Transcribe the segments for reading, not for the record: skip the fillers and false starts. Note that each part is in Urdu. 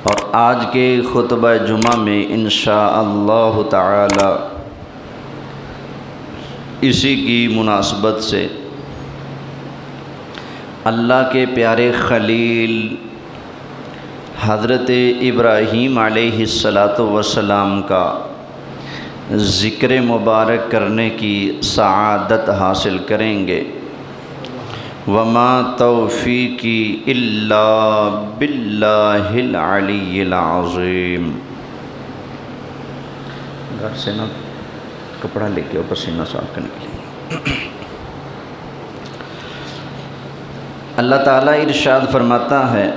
اور آج کے خطبہ جمعہ میں انشاءاللہ تعالی اسی کی مناسبت سے اللہ کے پیارے خلیل حضرت ابراہیم علیہ السلام کا ذکر مبارک کرنے کی سعادت حاصل کریں گے۔ وما توفیقی الا باللہ العلی العظیم۔ گھر سے نا کپڑا لے کے پسینہ صاف کرنے کے لیے۔ اللہ تعالیٰ ارشاد فرماتا ہے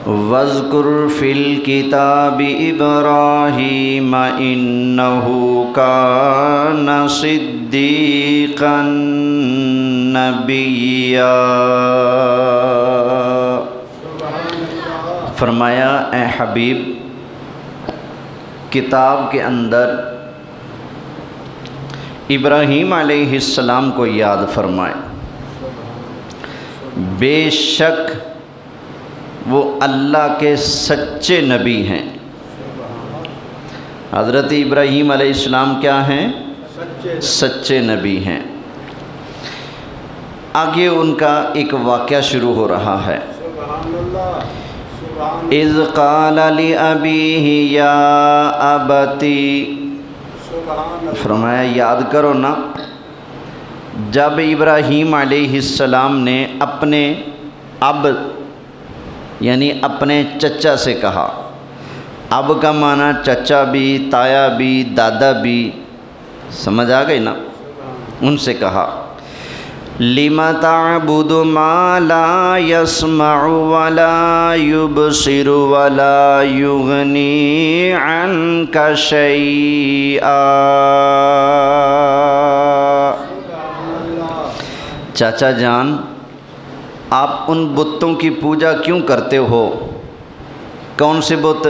وَاذْكُرْ فِي الْكِتَابِ إِبْرَاهِيمَ إِنَّهُ كَانَ صِدِّيقًا نَبِيًّا۔ فرمایا اے حبیب کتاب کے اندر ابراہیم علیہ السلام کو یاد فرمائے، بے شک وہ اللہ کے سچے نبی ہیں۔ حضرت ابراہیم علیہ السلام کیا ہیں؟ سچے نبی ہیں۔ آگے ان کا ایک واقعہ شروع ہو رہا ہے۔ اذ قال لأبیہ یا ابتی، فرمایا یاد کرو نا جب ابراہیم علیہ السلام نے اپنے اب یعنی اپنے چچا سے کہا۔ اب کا معنی چچا بھی، تایا بھی، دادا بھی، سمجھ آ گئی نا؟ ان سے کہا لِمَ تَعْبُدُ مَا لَا يَسْمَعُ وَلَا يُبْصِرُ وَلَا يُغْنِي عَنْكَ شَيْئًا۔ چاچا جان آپ ان بتوں کی پوجا کیوں کرتے ہو؟ کون سے بت؟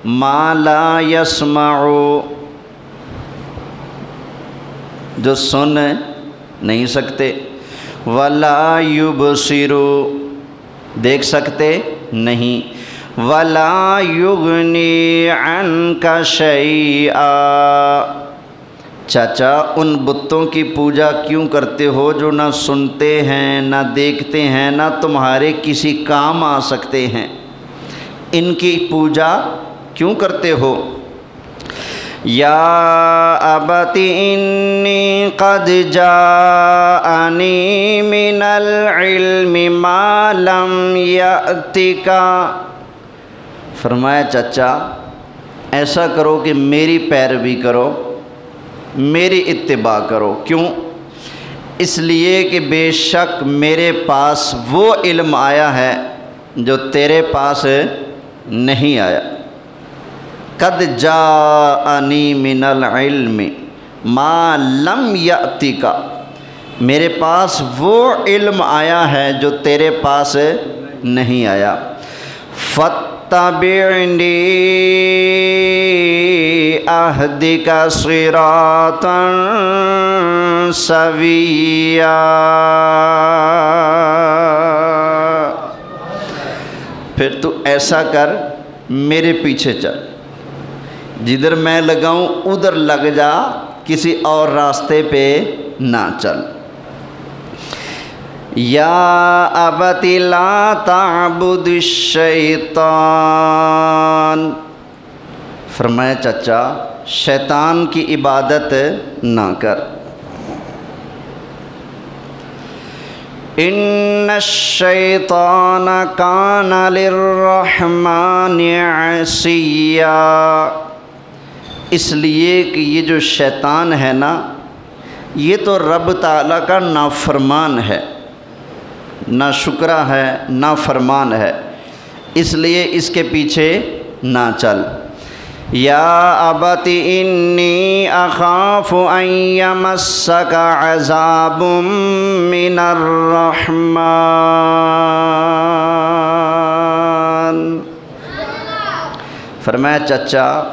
ما لا یسمع، جو سن نہیں سکتے، ولا یبصر، دیکھ سکتے نہیں، ولا یغنی عنک شیئا۔ چاچا ان بتوں کی پوجا کیوں کرتے ہو جو نہ سنتے ہیں، نہ دیکھتے ہیں، نہ تمہارے کسی کام آ سکتے ہیں؟ ان کی پوجا کیوں کرتے ہو؟ یا ابت انی قد جاءنی من العلم ما لم یأتک۔ فرمایا چچا ایسا کرو کہ میری پیروی کرو، میری اتباع کرو۔ کیوں؟ اس لیے کہ بے شک میرے پاس وہ علم آیا ہے جو تیرے پاس نہیں آیا۔ قد جاءنی من العلم ما لم یأتک، میرے پاس وہ علم آیا ہے جو تیرے پاس نہیں آیا۔ فاتبعنی اہدک صراطا سویا۔ پھر تو ایسا کر میرے پیچھے چل، جدھر میں لگاؤں ادھر لگ جا، کسی اور راستے پہ نہ چل۔ یا ابت لا تعبد الشیطان، فرمایا چچا شیطان کی عبادت نہ کر۔ ان الشیطان کان للرحمن عصیا، اس لیے کہ یہ جو شیطان ہے نا یہ تو رب تعالیٰ کا نافرمان ہے، نہ شکرہ ہے نہ فرمان ہے، اس لیے اس کے پیچھے نہ چل۔ یا ابت انی اخاف ان یمسک عذاب من الرحمن، فرمایا چچا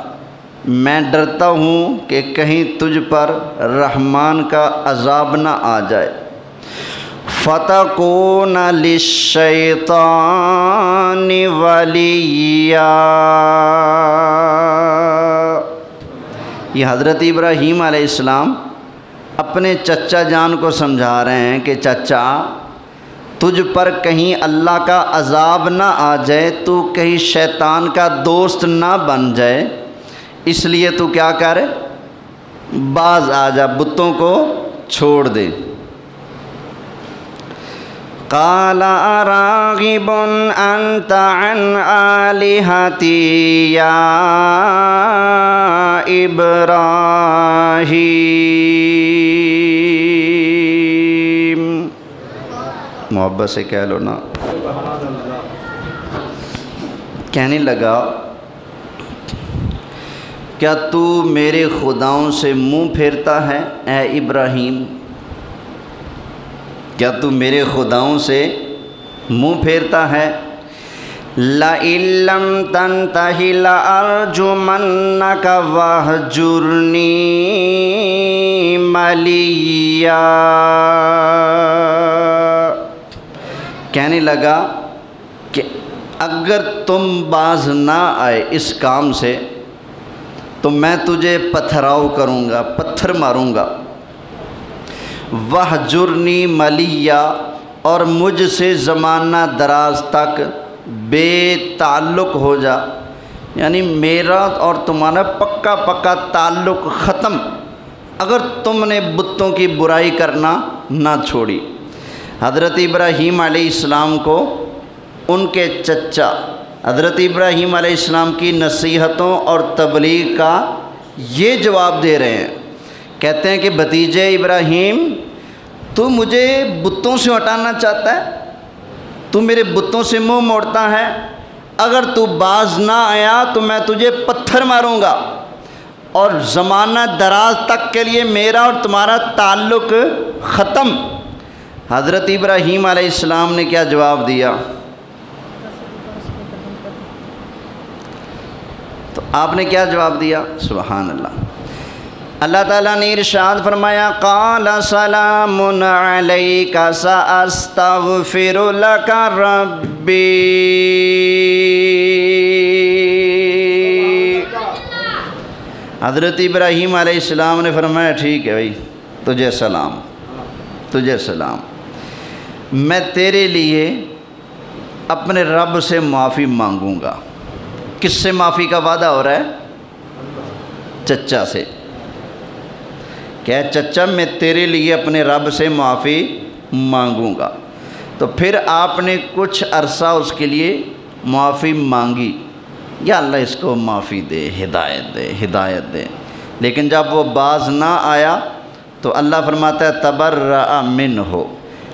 میں ڈرتا ہوں کہ کہیں تجھ پر رحمان کا عذاب نہ آ جائے۔ فَتَكُونَ لِلشَّيْطَانِ ولیا۔ یہ حضرت ابراہیم علیہ السلام اپنے چچا جان کو سمجھا رہے ہیں کہ چچا تجھ پر کہیں اللہ کا عذاب نہ آ جائے، تو کہیں شیطان کا دوست نہ بن جائے، اس لیے تو کیا کر، باز آ جا، بتوں کو چھوڑ دے۔ قال اراغب انت عن آلہتی یا ابراہیم۔ محبت سے کہہ لو نا۔ کہنے لگا کیا تو میرے خداؤں سے منہ پھیرتا ہے اے ابراہیم؟ کیا تو میرے خداؤں سے منہ پھیرتا ہے؟ لَئِن لَّمْ تَنْتَهِ لَأَرْجُمَنَّكَ وَاهْجُرْنِي مَلِيًّا۔ کہنے لگا کہ اگر تم باز نہ آئے اس کام سے تو میں تجھے پتھراؤ کروں گا، پتھر ماروں گا۔ وَاحْجُرْنِی مَلِیًّا، اور مجھ سے زمانہ دراز تک بے تعلق ہو جا، یعنی میرا اور تمہارا پکا پکا تعلق ختم اگر تم نے بتوں کی برائی کرنا نہ چھوڑی۔ حضرت ابراہیم علیہ السلام کو ان کے چچا حضرت ابراہیم علیہ السلام کی نصیحتوں اور تبلیغ کا یہ جواب دے رہے ہیں۔ کہتے ہیں کہ بھتیجے ابراہیم، تو مجھے بتوں سے ہٹانا چاہتا ہے، تو میرے بتوں سے منہ موڑتا ہے، اگر تو باز نہ آیا تو میں تجھے پتھر ماروں گا، اور زمانہ دراز تک کے لیے میرا اور تمہارا تعلق ختم۔ حضرت ابراہیم علیہ السلام نے کیا جواب دیا؟ تو آپ نے کیا جواب دیا؟ سبحان اللہ۔ اللہ تعالیٰ نے ارشاد فرمایا قال سلام علیک سأستغفر لک ربی۔ حضرت ابراہیم علیہ السلام نے فرمایا ٹھیک ہے بھائی، تجھے سلام، تجھے سلام، میں تیرے لیے اپنے رب سے معافی مانگوں گا۔ کس سے معافی کا وعدہ ہو رہا ہے؟ چچا سے۔ کہ چچا میں تیرے لیے اپنے رب سے معافی مانگوں گا۔ تو پھر آپ نے کچھ عرصہ اس کے لیے معافی مانگی، یا اللہ اس کو معافی دے، ہدایت دے، ہدایت دے۔ لیکن جب وہ باز نہ آیا تو اللہ فرماتا ہے تبرأ منہ۔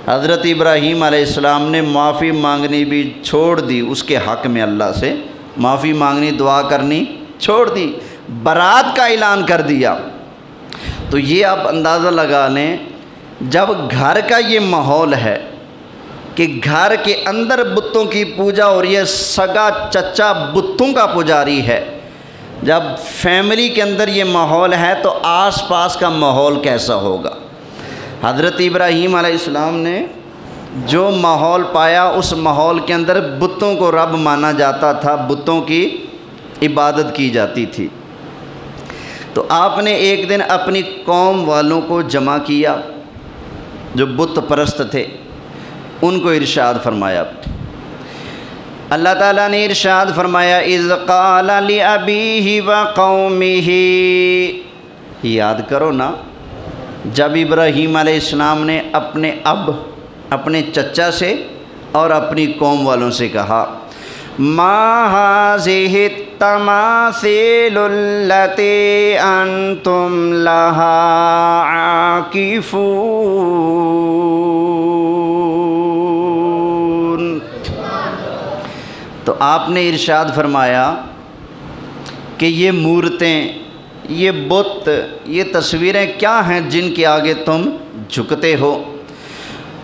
حضرت ابراہیم علیہ السلام نے معافی مانگنی بھی چھوڑ دی، اس کے حق میں اللہ سے معافی مانگنی، دعا کرنی چھوڑ دی، برات کا اعلان کر دیا۔ تو یہ آپ اندازہ لگا لیں، جب گھر کا یہ ماحول ہے کہ گھر کے اندر بتوں کی پوجا اور یہ سگا چچا بتوں کا پجاری ہے، جب فیملی کے اندر یہ ماحول ہے تو آس پاس کا ماحول کیسا ہوگا؟ حضرت ابراہیم علیہ السلام نے جو ماحول پایا، اس ماحول کے اندر بتوں کو رب مانا جاتا تھا، بتوں کی عبادت کی جاتی تھی۔ تو آپ نے ایک دن اپنی قوم والوں کو جمع کیا جو بت پرست تھے، ان کو ارشاد فرمایا۔ اللہ تعالیٰ نے ارشاد فرمایا اذ قال لأبیہ وقومہ، یاد کرو نا جب ابراہیم علیہ السلام نے اپنے اب، اپنے چچا سے اور اپنی قوم والوں سے کہا ما هذه التماثيل التي انتم لها عاکفون۔ تو آپ نے ارشاد فرمایا کہ یہ مورتیں، یہ بت، یہ تصویریں کیا ہیں جن کے آگے تم جھکتے ہو؟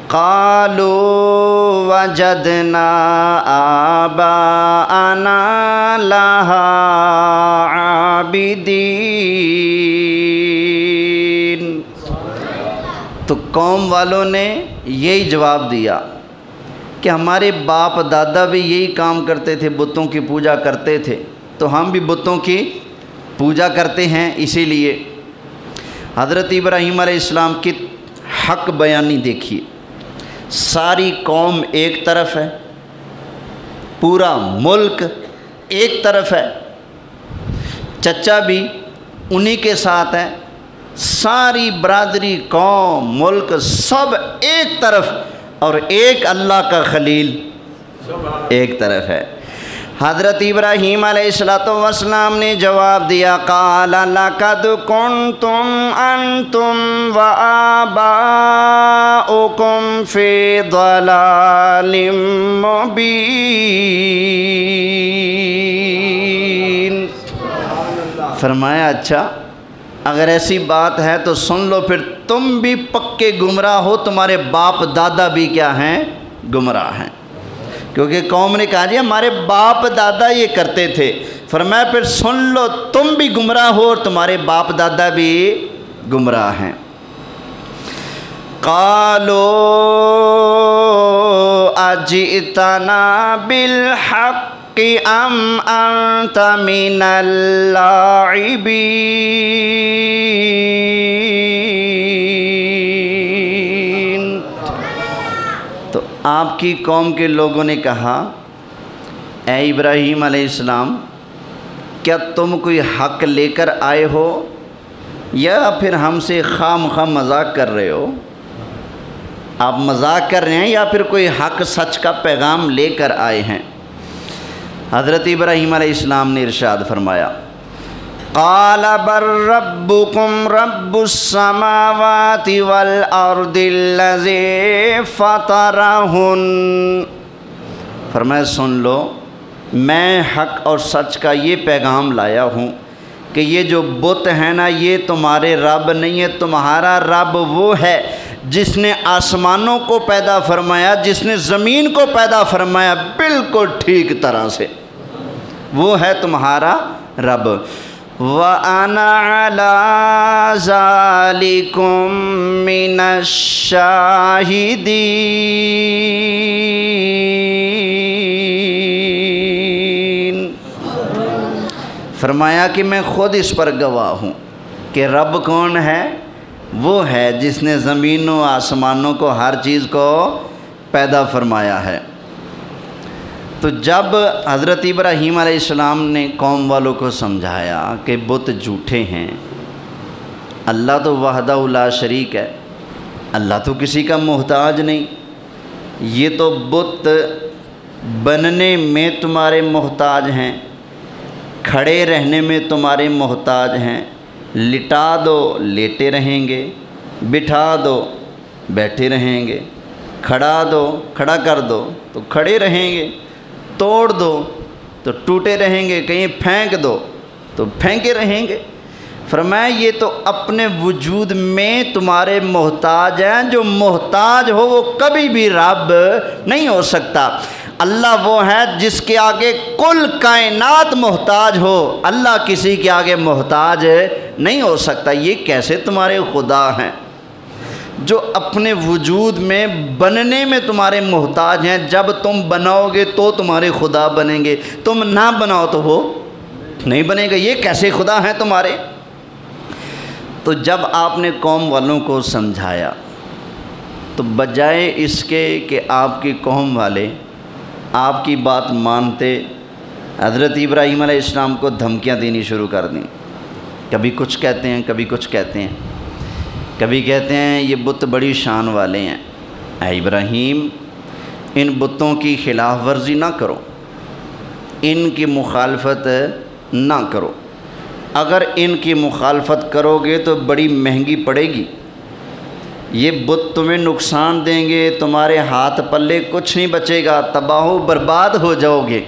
قالوا وجدنا آباءنا لها عابدین۔ تو قوم والوں نے یہی جواب دیا کہ ہمارے باپ دادا بھی یہی کام کرتے تھے، بتوں کی پوجا کرتے تھے، تو ہم بھی بتوں کی پوجا کرتے ہیں۔ اسی لیے حضرت ابراہیم علیہ السلام کی حق بیانی دیکھیے، ساری قوم ایک طرف ہے، پورا ملک ایک طرف ہے، چچا بھی انہی کے ساتھ ہے، ساری برادری، قوم، ملک سب ایک طرف، اور ایک اللہ کا خلیل ایک طرف ہے۔ حضرت ابراہیم علیہ السلام نے جواب دیا، قال لقد کنتم انتم وآباؤکم فی ضلال مبین۔ فرمایا اچھا اگر ایسی بات ہے تو سن لو، پھر تم بھی پکے گمراہ ہو، تمہارے باپ دادا بھی کیا ہیں؟ گمراہ ہیں۔ کیونکہ قوم نے کہا جی ہمارے باپ دادا یہ کرتے تھے، فرمایا پھر سن لو تم بھی گمراہ ہو اور تمہارے باپ دادا بھی گمراہ ہیں۔ قالوا اجئتنا بالحق ام انت من اللاعبین۔ تو آپ کی قوم کے لوگوں نے کہا، اے ابراہیم علیہ السلام کیا تم کوئی حق لے کر آئے ہو یا پھر ہم سے خواہ مخواہ مذاق کر رہے ہو؟ آپ مذاق کر رہے ہیں یا پھر کوئی حق سچ کا پیغام لے کر آئے ہیں؟ حضرت ابراہیم علیہ السلام نے ارشاد فرمایا، قال بل ربکم رب السماوات والارض الذی فطرہن۔ فرمایا سن لو میں حق اور سچ کا یہ پیغام لایا ہوں کہ یہ جو بت ہیں نا یہ تمہارے رب نہیں ہے، تمہارا رب وہ ہے جس نے آسمانوں کو پیدا فرمایا، جس نے زمین کو پیدا فرمایا، بالکل ٹھیک طرح سے وہ ہے تمہارا رب۔ وَأَنَا عَلَىٰ ذَلِكُم مِّنَ الشَّاهِدِينَ۔ فرمایا کہ میں خود اس پر گواہ ہوں کہ رب کون ہے؟ وہ ہے جس نے زمین و آسمانوں کو، ہر چیز کو پیدا فرمایا ہے۔ تو جب حضرت ابراہیم علیہ السلام نے قوم والوں کو سمجھایا کہ بت جھوٹے ہیں، اللہ تو وحدہ لا شریک ہے، اللہ تو کسی کا محتاج نہیں، یہ تو بت بننے میں تمہارے محتاج ہیں، کھڑے رہنے میں تمہارے محتاج ہیں، لٹا دو لیٹے رہیں گے، بٹھا دو بیٹھے رہیں گے، کھڑا دو کھڑا کر دو تو کھڑے رہیں گے، توڑ دو تو ٹوٹے رہیں گے، کہیں پھینک دو تو پھینکے رہیں گے۔ فرمایا یہ تو اپنے وجود میں تمہارے محتاج ہیں، جو محتاج ہو وہ کبھی بھی رب نہیں ہو سکتا۔ اللہ وہ ہے جس کے آگے کل کائنات محتاج ہو، اللہ کسی کے آگے محتاج نہیں ہو سکتا۔ یہ کیسے تمہارے خدا ہیں جو اپنے وجود میں بننے میں تمہارے محتاج ہیں؟ جب تم بناؤ گے تو تمہارے خدا بنیں گے، تم نہ بناؤ تو وہ نہیں بنے گا۔ یہ کیسے خدا ہیں تمہارے؟ تو جب آپ نے قوم والوں کو سمجھایا تو بجائے اس کے کہ آپ کی قوم والے آپ کی بات مانتے، حضرت ابراہیم علیہ السلام کو دھمکیاں دینی شروع کر دیں۔ کبھی کچھ کہتے ہیں، کبھی کچھ کہتے ہیں، کبھی کہتے ہیں یہ بت بڑی شان والے ہیں۔ اے ابراہیم ان بتوں کی خلاف ورزی نہ کرو، ان کی مخالفت نہ کرو، اگر ان کی مخالفت کرو گے تو بڑی مہنگی پڑے گی، یہ بت تمہیں نقصان دیں گے، تمہارے ہاتھ پلے کچھ نہیں بچے گا، تباہ و برباد ہو جاؤ گے۔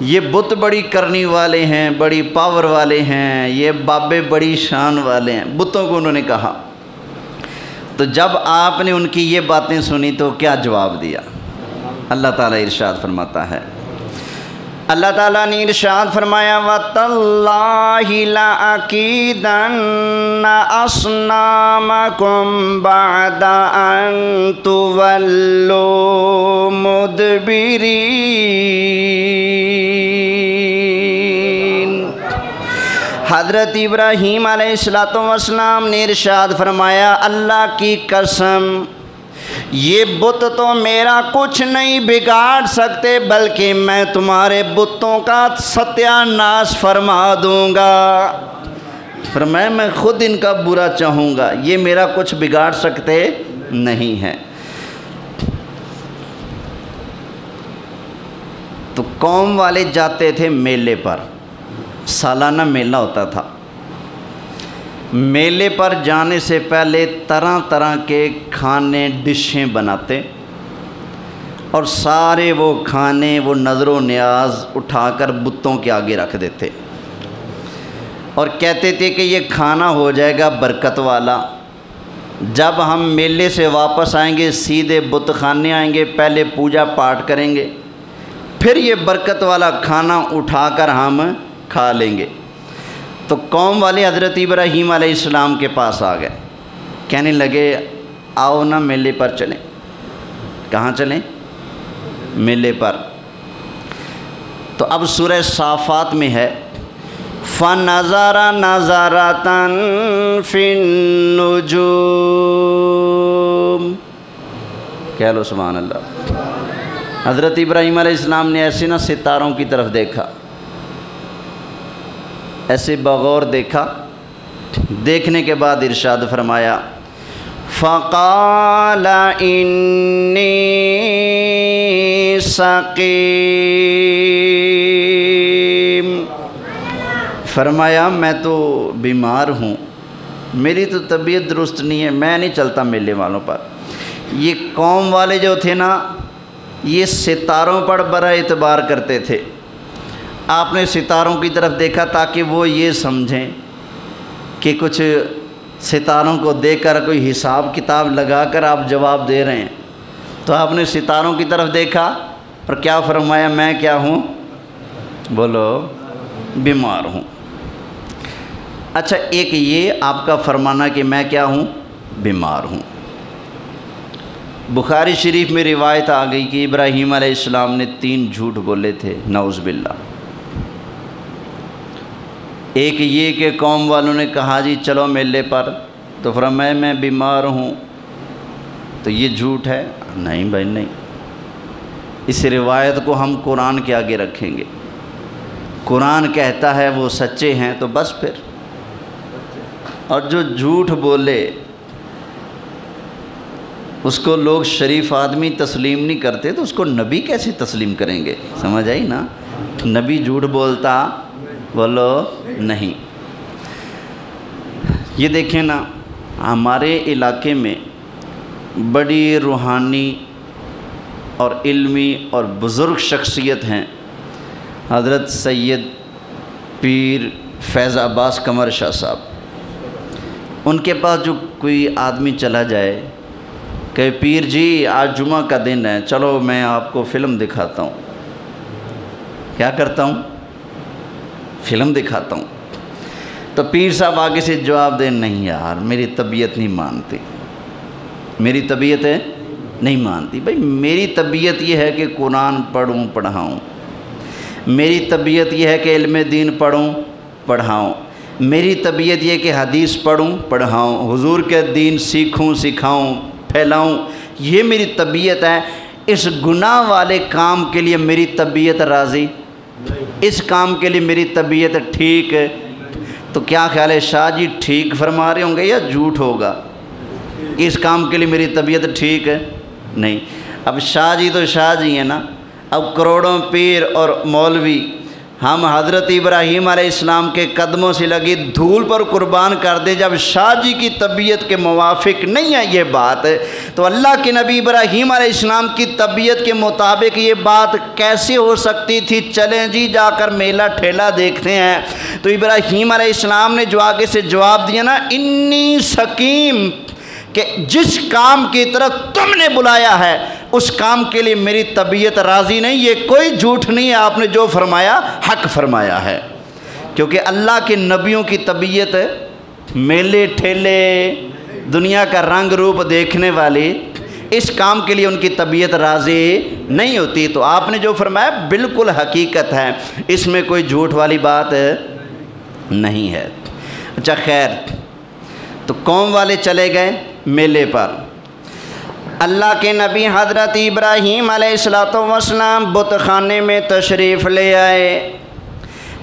یہ بت بڑی کرنی والے ہیں، بڑی پاور والے ہیں، یہ بابے بڑی شان والے ہیں، بتوں کو انہوں نے کہا۔ تو جب آپ نے ان کی یہ باتیں سنی تو کیا جواب دیا؟ اللہ تعالیٰ ارشاد فرماتا ہے، اللہ تعالیٰ نے ارشاد فرمایا وَتَاللَّهِ لَأَكِيدَنَّ أَصْنَامَكُمْ بَعْدَ أَن تُوَلُّوا مُدْبِرِينَ۔ حضرت ابراہیم علیہ السلام نے ارشاد فرمایا اللہ کی قسم یہ بت تو میرا کچھ نہیں بگاڑ سکتے بلکہ میں تمہارے بتوں کا ستیہ ناش فرما دوں گا۔ فرمایا میں خود ان کا برا چاہوں گا، یہ میرا کچھ بگاڑ سکتے نہیں ہیں۔ تو قوم والے جاتے تھے میلے پر، سالانہ میلہ ہوتا تھا۔ میلے پر جانے سے پہلے طرح طرح کے کھانے ڈشیں بناتے اور سارے وہ کھانے وہ نظر و نیاز اٹھا کر بتوں کے آگے رکھ دیتے اور کہتے تھے کہ یہ کھانا ہو جائے گا برکت والا، جب ہم میلے سے واپس آئیں گے سیدھے بت خانے آئیں گے، پہلے پوجا پاٹ کریں گے، پھر یہ برکت والا کھانا اٹھا کر ہم کھا لیں گے۔ تو قوم والے حضرت ابراہیم علیہ السلام کے پاس آ گئے، کہنے لگے آؤ نا میلے پر چلیں۔ کہاں چلیں؟ میلے پر۔ تو اب سورہ صافات میں ہے فَنَظَرَ نَظَرَةً فِي النُّجُومِ، کہہ لو سبحان اللہ۔ حضرت ابراہیم علیہ السلام نے ایسے نہ ستاروں کی طرف دیکھا، ایسے بغور دیکھا، دیکھنے کے بعد ارشاد فرمایا فَقَالَ إِنِّي سَقِيمٌ، فرمایا میں تو بیمار ہوں، میری تو طبیعت درست نہیں ہے، میں نہیں چلتا میلے والوں پر۔ یہ قوم والے جو تھے نا یہ ستاروں پر بڑا اعتبار کرتے تھے۔ آپ نے ستاروں کی طرف دیکھا تاکہ وہ یہ سمجھیں کہ کچھ ستاروں کو دیکھ کر کوئی حساب کتاب لگا کر آپ جواب دے رہے ہیں، تو آپ نے ستاروں کی طرف دیکھا اور کیا فرمایا میں کیا ہوں؟ بولو بیمار ہوں۔ اچھا ایک یہ آپ کا فرمانا کہ میں کیا ہوں؟ بیمار ہوں۔ بخاری شریف میں روایت آ گئی کہ ابراہیم علیہ السلام نے 3 جھوٹ بولے تھے، نعوذ باللہ۔ ایک یہ کہ قوم والوں نے کہا جی چلو میلے پر، تو فرمایا میں بیمار ہوں، تو یہ جھوٹ ہے؟ نہیں بھائی نہیں، اس روایت کو ہم قرآن کے آگے رکھیں گے، قرآن کہتا ہے وہ سچے ہیں تو بس پھر۔ اور جو جھوٹ بولے اس کو لوگ شریف آدمی تسلیم نہیں کرتے تو اس کو نبی کیسے تسلیم کریں گے؟ سمجھ آئی نا؟ نبی جھوٹ بولتا بولو نہیں۔ یہ دیکھیں نا ہمارے علاقے میں بڑی روحانی اور علمی اور بزرگ شخصیت ہیں، حضرت سید پیر فیض عباس قمر شاہ صاحب۔ ان کے پاس جو کوئی آدمی چلا جائے کہ پیر جی آج جمعہ کا دن ہے، چلو میں آپ کو فلم دکھاتا ہوں، کیا کرتا ہوں؟ فلم دکھاتا ہوں۔ تو پیر صاحب آگے سے جواب دیں نہیں یار میری طبیعت نہیں مانتی، میری طبیعت نہیں مانتی۔ بھائی میری طبیعت یہ ہے کہ قرآن پڑھوں پڑھاؤں، میری طبیعت یہ ہے کہ علم دین پڑھوں پڑھاؤں، میری طبیعت یہ کہ حدیث پڑھوں پڑھاؤں، حضور کے دین سیکھوں سکھاؤں پھیلاؤں، یہ میری طبیعت ہے۔ اس گناہ والے کام کے لیے میری طبیعت راضی، اس کام کے لیے میری طبیعت ٹھیک ہے۔ تو کیا خیال ہے شاہ جی ٹھیک فرما رہے ہوں گے یا جھوٹ ہوگا؟ اس کام کے لیے میری طبیعت ٹھیک ہے نہیں۔ اب شاہ جی تو شاہ جی ہیں نا، اب کروڑوں پیر اور مولوی ہم حضرت ابراہیم علیہ السلام کے قدموں سے لگی دھول پر قربان کر دیں، جب شاہ جی کی طبیعت کے موافق نہیں ہے یہ بات، تو اللہ کے نبی ابراہیم علیہ السلام کی طبیعت کے مطابق یہ بات کیسے ہو سکتی تھی؟ چلیں جی جا کر میلہ ٹھیلا دیکھتے ہیں۔ تو ابراہیم علیہ السلام نے جو آگے سے جواب دیا نا انی سقیم، کہ جس کام کی طرف تم نے بلایا ہے اس کام کے لیے میری طبیعت راضی نہیں، یہ کوئی جھوٹ نہیں ہے، آپ نے جو فرمایا حق فرمایا ہے۔ کیونکہ اللہ کے نبیوں کی طبیعت میلے ٹھیلے دنیا کا رنگ روپ دیکھنے والی، اس کام کے لیے ان کی طبیعت راضی نہیں ہوتی۔ تو آپ نے جو فرمایا بالکل حقیقت ہے، اس میں کوئی جھوٹ والی بات نہیں ہے۔ اچھا خیر، تو قوم والے چلے گئے میلے پر۔ اللہ کے نبی حضرت ابراہیم علیہ السلام بت خانے میں تشریف لے آئے۔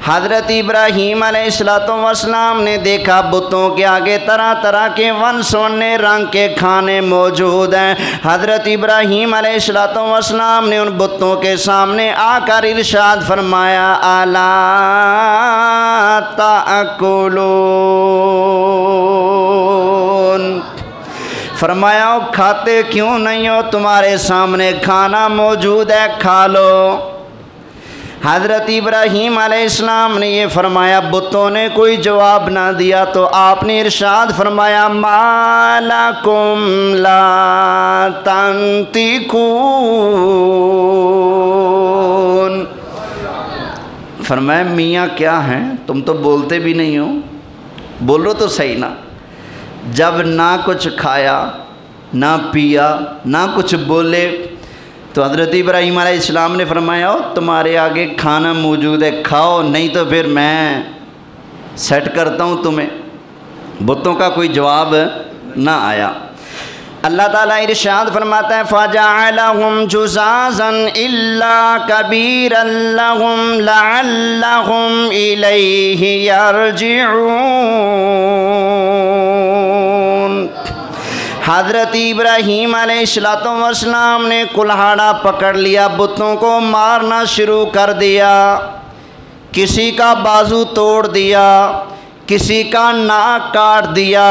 حضرت ابراہیم علیہ السلام نے دیکھا بتوں کے آگے طرح طرح کے ون سونے رنگ کے کھانے موجود ہیں۔ حضرت ابراہیم علیہ السلام نے ان بتوں کے سامنے آ کر ارشاد فرمایا الا تاکلون، فرمایا کھاتے کیوں نہیں ہو، تمہارے سامنے کھانا موجود ہے، کھا لو۔ حضرت ابراہیم علیہ السلام نے یہ فرمایا، بتوں نے کوئی جواب نہ دیا تو آپ نے ارشاد فرمایا ما لکم لا تنطقون، فرمایا میاں کیا ہیں، تم تو بولتے بھی نہیں ہو، بولو تو صحیح نا۔ جب نہ کچھ کھایا نہ پیا نہ کچھ بولے تو حضرت ابراہیم علیہ السلام نے فرمایا تمہارے آگے کھانا موجود ہے، کھاؤ، نہیں تو پھر میں سیٹ کرتا ہوں تمہیں۔ بتوں کا کوئی جواب نہ آیا۔ اللہ تعالیٰ ارشاد فرماتا ہے فَجَعَلَهُمْ جُزَازًا إِلَّا كَبِيرًا لَهُمْ لَعَلَّهُمْ إِلَيْهِ يَرْجِعُونَ۔ حضرت ابراہیم علیہ السلام نے کلہاڑا پکڑ لیا، بتوں کو مارنا شروع کر دیا، کسی کا بازو توڑ دیا، کسی کا ناک کاٹ دیا،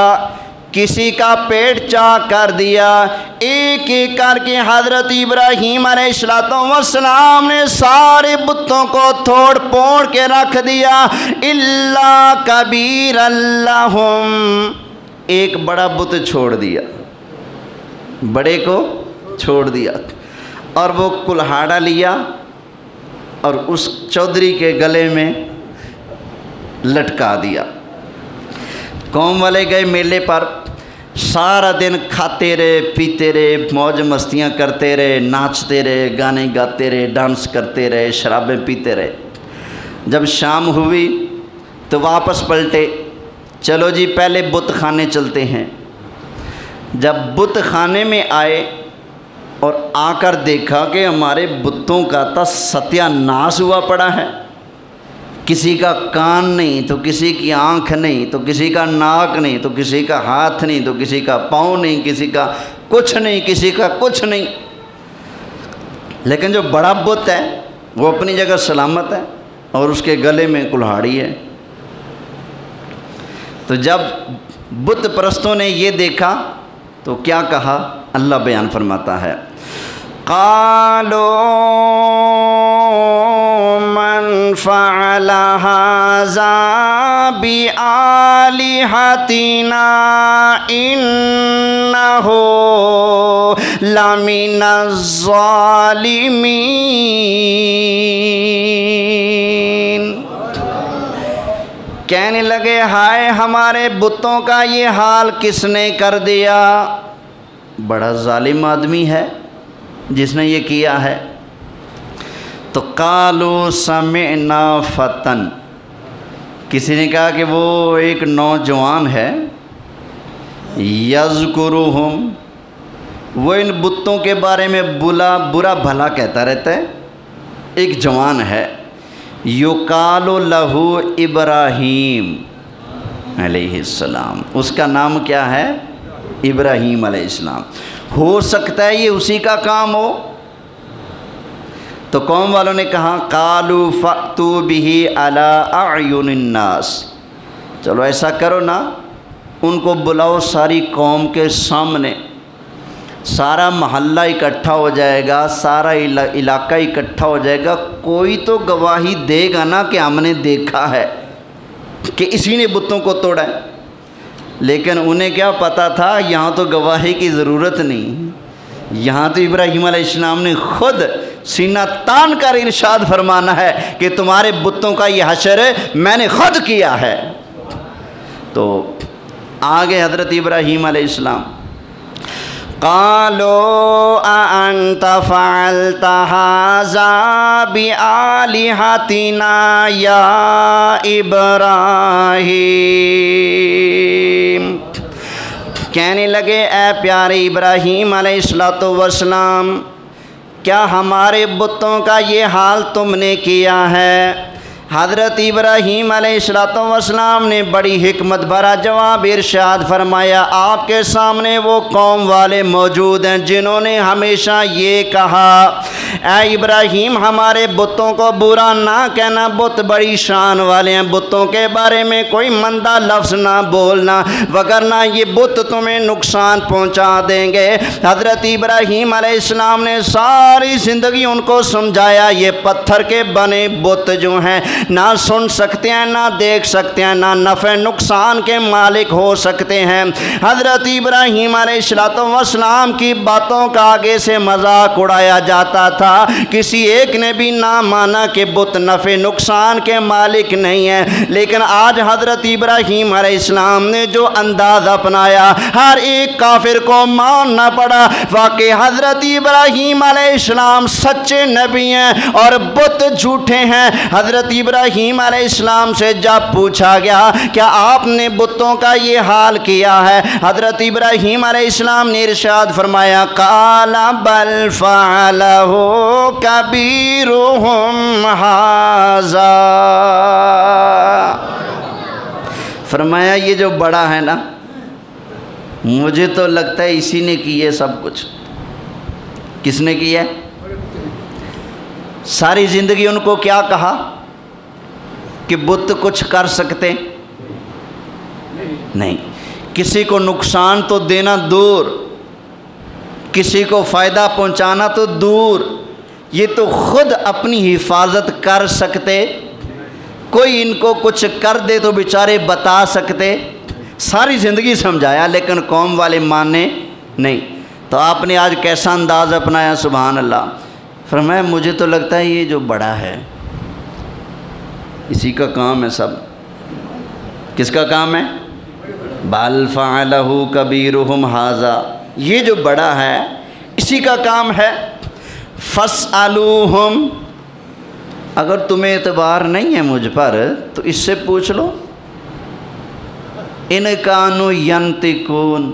کسی کا پیٹ چاک کر دیا، ایک ایک کر کے حضرت ابراہیم علیہ السلام نے سارے بتوں کو توڑ پھوڑ کے رکھ دیا الا کبیرا لہم، ایک بڑا بت چھوڑ دیا، بڑے کو چھوڑ دیا، اور وہ کلہاڑا لیا اور اس چودھری کے گلے میں لٹکا دیا۔ قوم والے گئے میلے پر، سارا دن کھاتے رہے، پیتے رہے، موج مستیاں کرتے رہے، ناچتے رہے، گانے گاتے رہے، ڈانس کرتے رہے، شرابیں پیتے رہے۔ جب شام ہوئی تو واپس پلٹے، چلو جی پہلے بت خانے چلتے ہیں۔ جب بت خانے میں آئے اور آ کر دیکھا کہ ہمارے بتوں کا تو ستیہ ناس ہوا پڑا ہے، کسی کا کان نہیں تو کسی کی آنکھ نہیں تو کسی کا ناک نہیں تو کسی کا ہاتھ نہیں تو کسی کا پاؤں نہیں، کسی کا کچھ نہیں، کسی کا کچھ نہیں، لیکن جو بڑا بت ہے وہ اپنی جگہ سلامت ہے اور اس کے گلے میں کلہاڑی ہے۔ تو جب بت پرستوں نے یہ دیکھا تو کیا کہا، اللہ بیان فرماتا ہے قالوا من فعل هذا بآلهتنا إنه لمن الظالمين، کہنے لگے ہائے ہمارے بتوں کا یہ حال کس نے کر دیا، بڑا ظالم آدمی ہے جس نے یہ کیا ہے۔ تو قالوا سمعنا فتن، کسی نے کہا کہ وہ ایک نوجوان ہے، یذکرہم، وہ ان بتوں کے بارے میں برا بھلا کہتا رہتا ہے، ایک جوان ہے، یقال لہ ابراہیم علیہ السلام، اس کا نام کیا ہے، ابراہیم علیہ السلام، ہو سکتا ہے یہ اسی کا کام ہو۔ تو قوم والوں نے کہا قالوا فأتوا بہ علی اعین الناس، چلو ایسا کرو نا، ان کو بلاؤ ساری قوم کے سامنے، سارا محلہ اکٹھا ہو جائے گا، سارا علاقہ اکٹھا ہو جائے گا، کوئی تو گواہی دے گا نا کہ ہم نے دیکھا ہے کہ اسی نے بتوں کو توڑا ہے۔ لیکن انہیں کیا پتہ تھا، یہاں تو گواہی کی ضرورت نہیں، یہاں تو ابراہیم علیہ السلام نے خود سینہ تان کر ارشاد فرمانا ہے کہ تمہارے بتوں کا یہ حشر میں نے خود کیا ہے۔ تو آگے حضرت ابراہیم علیہ السلام قالوا أأنت فعلت هذا بآلهتنا يا إبراہیم، کہنے لگے اے پیارے ابراہیم علیہ السلام، کیا ہمارے بتوں کا یہ حال تم نے کیا ہے؟ حضرت ابراہیم علیہ السلام نے بڑی حکمت بھرا جواب ارشاد فرمایا، آپ کے سامنے وہ قوم والے موجود ہیں جنہوں نے ہمیشہ یہ کہا اے ابراہیم ہمارے بتوں کو برا نہ کہنا، بت بڑی شان والے ہیں، بتوں کے بارے میں کوئی مندہ لفظ نہ بولنا وگرنہ یہ بت تمہیں نقصان پہنچا دیں گے۔ حضرت ابراہیم علیہ السلام نے ساری زندگی ان کو سمجھایا یہ پتھر کے بنے بت جو ہیں نہ سن سکتے ہیں، نہ دیکھ سکتے ہیں، نہ نفع نقصان کے مالک ہو سکتے ہیں۔ حضرت ابراہیم علیہ السلام کی باتوں کا آگے سے مذاق اڑایا جاتا تھا، کسی ایک نے بھی نہ مانا کہ بت نفع نقصان کے مالک نہیں ہے، لیکن آج حضرت ابراہیم علیہ السلام نے جو انداز اپنایا ہر ایک کافر کو ماننا پڑا۔ واقعی حضرت ابراہیم علیہ السلام سچے نبی ہیں اور بت جھوٹے ہیں۔ حضرت ابراہیم علیہ السلام سے جب پوچھا گیا کیا آپ نے بتوں کا یہ حال کیا ہے، حضرت ابراہیم علیہ السلام نے ارشاد فرمایا قال بل فعلہ کبیرہم ھذا، فرمایا یہ جو بڑا ہے نا مجھے تو لگتا ہے اسی نے کی ہے سب کچھ۔ کس نے کی ہے؟ ساری زندگی ان کو کیا کہا کہ بت کچھ کر سکتے نہیں، کسی کو نقصان تو دینا دور، کسی کو فائدہ پہنچانا تو دور، یہ تو خود اپنی حفاظت کر سکتے، کوئی ان کو کچھ کر دے تو بیچارے بتا سکتے۔ ساری زندگی سمجھایا لیکن قوم والے ماننے نہیں۔ تو آپ نے آج کیسا انداز اپنایا، سبحان اللہ۔ فرمایا مجھے تو لگتا ہے یہ جو بڑا ہے اسی کا کام ہے سب۔ کس کا کام ہے؟ بل فعلہ کبیرہم ھذا، یہ جو بڑا ہے اسی کا کام ہے۔ فاسألوہم، اگر تمہیں اعتبار نہیں ہے مجھ پر تو اس سے پوچھ لو، ان کانوا ینطقون،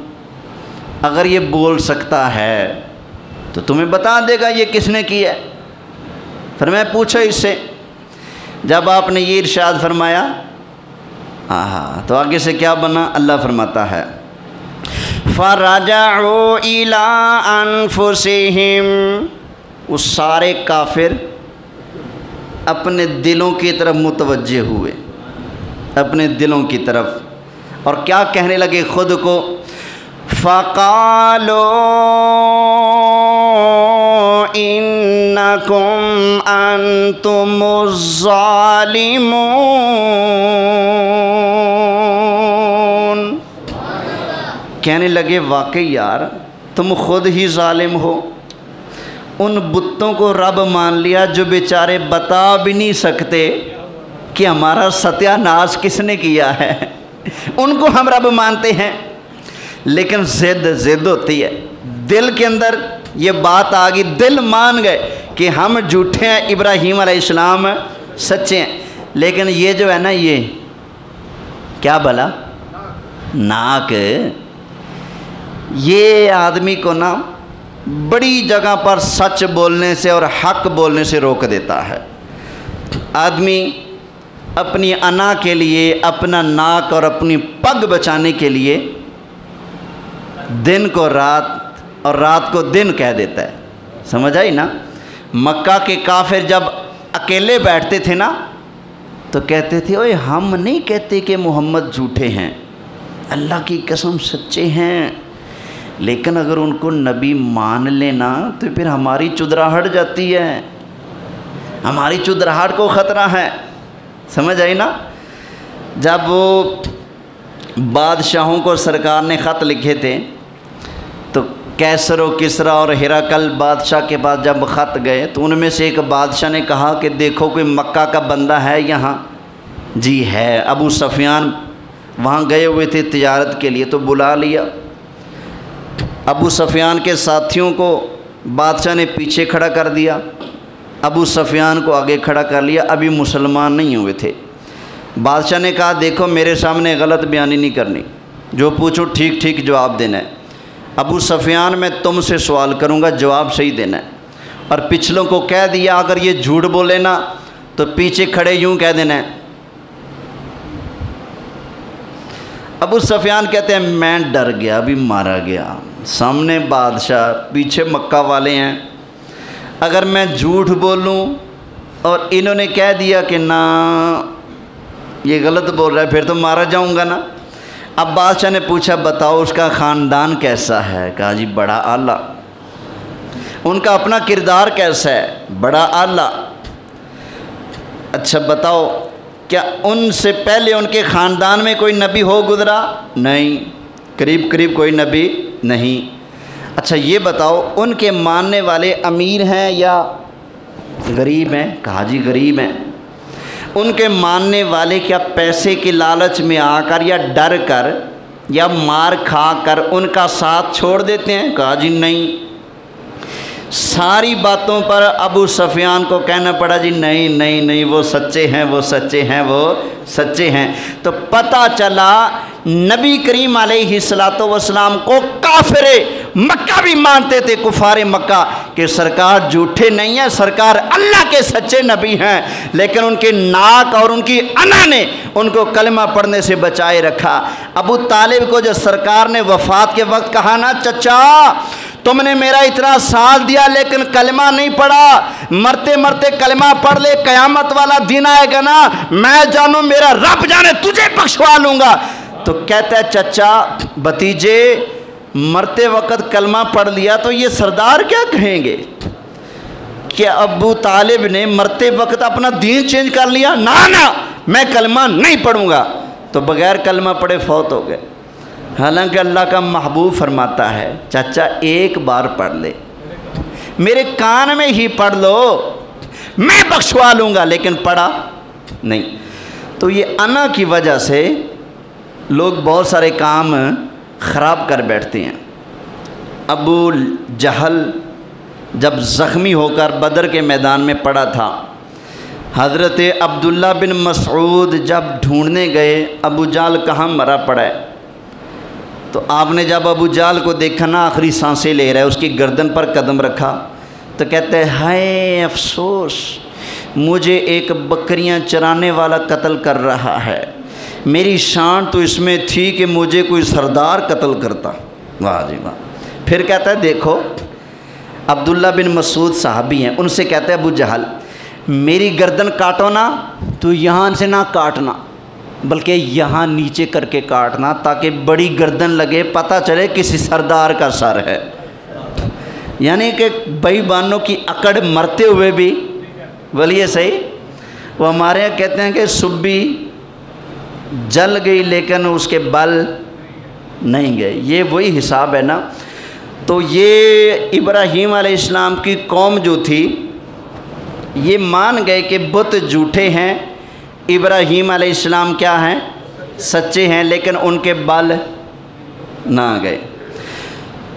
اگر یہ بول سکتا ہے تو تمہیں بتا دے گا یہ کس نے کی ہے۔ فرمایا پوچھو اس سے۔ جب آپ نے یہ ارشاد فرمایا تو آگے سے کیا بنا؟ اللہ فرماتا ہے فَرَجَعُوا إِلَىٰ أَنفُسِهِمْ، وہ سارے کافر اپنے دلوں کی طرف متوجہ ہوئے، اپنے دلوں کی طرف، اور کیا کہنے لگے خود کو؟ فَقَالُوا إِنَّكُمْ أَنْتُمُ الظَّالِمُونَ، کہنے لگے واقعی یار تم خود ہی ظالم ہو، ان بتوں کو رب مان لیا جو بیچارے بتا بھی نہیں سکتے کہ ہمارا ستیہ ناش کس نے کیا ہے، ان کو ہم رب مانتے ہیں، لیکن ضد ہوتی ہے دل کے اندر، یہ بات آ گئی، دل مان گئے کہ ہم جھوٹے ہیں، ابراہیم علیہ السلام سچے ہیں، لیکن یہ جو ہے نا یہ کیا بلا ناک، یہ آدمی کو نا بڑی جگہ پر سچ بولنے سے اور حق بولنے سے روک دیتا ہے۔ آدمی اپنی انا کے لیے، اپنا ناک اور اپنی پگ بچانے کے لیے دن کو رات اور رات کو دن کہہ دیتا ہے، سمجھ آئی نا؟ مکہ کے کافر جب اکیلے بیٹھتے تھے نا تو کہتے تھے اوئے ہم نہیں کہتے کہ محمد جھوٹے ہیں، اللہ کی قسم سچے ہیں، لیکن اگر ان کو نبی مان لینا تو پھر ہماری چدراہٹ جاتی ہے، ہماری چدراہٹ کو خطرہ ہے، سمجھ آئی نا؟ جب وہ بادشاہوں کو سرکار نے خط لکھے تھے تو کیسر و کسرا اور ہرقل بادشاہ کے پاس جب خط گئے تو ان میں سے ایک بادشاہ نے کہا کہ دیکھو کوئی مکہ کا بندہ ہے یہاں؟ جی ہے۔ ابو سفیان وہاں گئے ہوئے تھے تجارت کے لیے تو بلا لیا۔ ابو سفیان کے ساتھیوں کو بادشاہ نے پیچھے کھڑا کر دیا، ابو سفیان کو آگے کھڑا کر لیا، ابھی مسلمان نہیں ہوئے تھے۔ بادشاہ نے کہا دیکھو میرے سامنے غلط بیانی نہیں کرنی، جو پوچھو ٹھیک ٹھیک جواب دینا ہے۔ ابو سفیان میں تم سے سوال کروں گا، جواب صحیح دینا ہے، اور پچھلوں کو کہہ دیا اگر یہ جھوٹ بولے نا تو پیچھے کھڑے یوں کہہ دینا ہے۔ ابو سفیان کہتے ہیں میں ڈر گیا، ابھی مارا گیا، سامنے بادشاہ، پیچھے مکہ والے ہیں، اگر میں جھوٹ بولوں اور انہوں نے کہہ دیا کہ نہ یہ غلط بول رہا ہے پھر تو مارا جاؤں گا نا۔ اب بادشاہ نے پوچھا بتاؤ اس کا خاندان کیسا ہے؟ کہا جی بڑا اعلیٰ۔ ان کا اپنا کردار کیسا ہے؟ بڑا اعلیٰ۔ اچھا بتاؤ کیا ان سے پہلے ان کے خاندان میں کوئی نبی ہو گزرا؟ نہیں، قریب قریب کوئی نبی نہیں۔ اچھا یہ بتاؤ ان کے ماننے والے امیر ہیں یا غریب ہیں؟ کہا جی غریب ہیں۔ ان کے ماننے والے کیا پیسے کے لالچ میں آ کر یا ڈر کر یا مار کھا کر ان کا ساتھ چھوڑ دیتے ہیں؟ کہا جی نہیں۔ ساری باتوں پر ابو سفیان کو کہنا پڑا جی نہیں نہیں نہیں، وہ سچے ہیں، وہ سچے ہیں، وہ سچے ہیں۔ تو پتہ چلا نبی کریم علیہ السلام کو کافر مکہ بھی مانتے تھے، کفار مکہ، کہ سرکار جھوٹے نہیں ہیں، سرکار اللہ کے سچے نبی ہیں، لیکن ان کے ناک اور ان کی انا نے ان کو کلمہ پڑھنے سے بچائے رکھا۔ ابو طالب کو جو سرکار نے وفات کے وقت کہا نا چچا تم نے میرا اتنا ساتھ دیا لیکن کلمہ نہیں پڑھا، مرتے مرتے کلمہ پڑھ لے، قیامت والا دن آئے گا نا میں جانوں میرا رب جانے تجھے بخشوا لوں گا۔ تو کہتا ہے چچا بھتیجے مرتے وقت کلمہ پڑھ لیا تو یہ سردار کیا کہیں گے کہ ابو طالب نے مرتے وقت اپنا دین چینج کر لیا؟ نا میں کلمہ نہیں پڑھوں گا۔ تو بغیر کلمہ پڑھے فوت ہو گئے۔ حالانکہ اللہ کا محبوب فرماتا ہے چچا ایک بار پڑھ لے، میرے کان میں ہی پڑھ لو، میں بخشوا لوں گا، لیکن پڑھا نہیں۔ تو یہ انا کی وجہ سے لوگ بہت سارے کام خراب کر بیٹھتے ہیں۔ ابو جہل جب زخمی ہو کر بدر کے میدان میں پڑا تھا، حضرت عبداللہ بن مسعود جب ڈھونڈنے گئے ابو جہل کہاں مرا پڑا ہے، تو آپ نے جب ابو جہل کو دیکھا نا آخری سانسیں لے رہا ہے، اس کی گردن پر قدم رکھا تو کہتے ہیں ہائے افسوس، مجھے ایک بکریاں چرانے والا قتل کر رہا ہے، میری شان تو اس میں تھی کہ مجھے کوئی سردار قتل کرتا۔ واہ جی واہ۔ پھر کہتا ہے دیکھو عبداللہ بن مسعود صحابی ہیں، ان سے کہتے ہیں ابو جہل میری گردن کاٹو نا تو یہاں سے نہ کاٹنا بلکہ یہاں نیچے کر کے کاٹنا تاکہ بڑی گردن لگے، پتہ چلے کسی سردار کا سر ہے۔ یعنی کہ بھائی بانوں کی اکڑ مرتے ہوئے بھی بولیے صحیح۔ وہ ہمارے یہاں کہتے ہیں کہ سبی جل گئی لیکن اس کے بل نہیں گئے، یہ وہی حساب ہے نا۔ تو یہ ابراہیم علیہ السلام کی قوم جو تھی یہ مان گئے کہ بت جھوٹے ہیں، ابراہیم علیہ السلام کیا ہیں؟ سچے ہیں، لیکن ان کے بل نہ گئے۔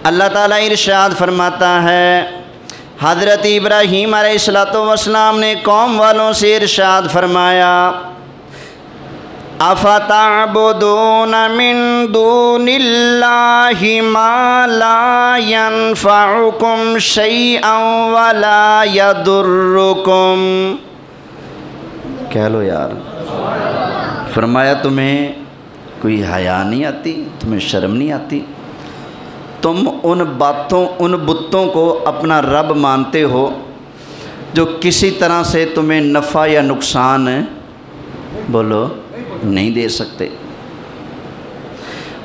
اللہ تعالیٰ ارشاد فرماتا ہے، حضرت ابراہیم علیہ السلام نے قوم والوں سے ارشاد فرمایا اَفَتَعْبُدُونَ مِن دُونِ اللَّهِ مَا لَا يَنفَعُكُمْ شَيْئًا وَلَا يَضُرُّكُمْ۔ کہہ لو یار۔ فرمایا تمہیں کوئی حیا نہیں آتی، تمہیں شرم نہیں آتی، تم ان بتوں کو اپنا رب مانتے ہو جو کسی طرح سے تمہیں نفع یا نقصان بولو نہیں دے سکتے۔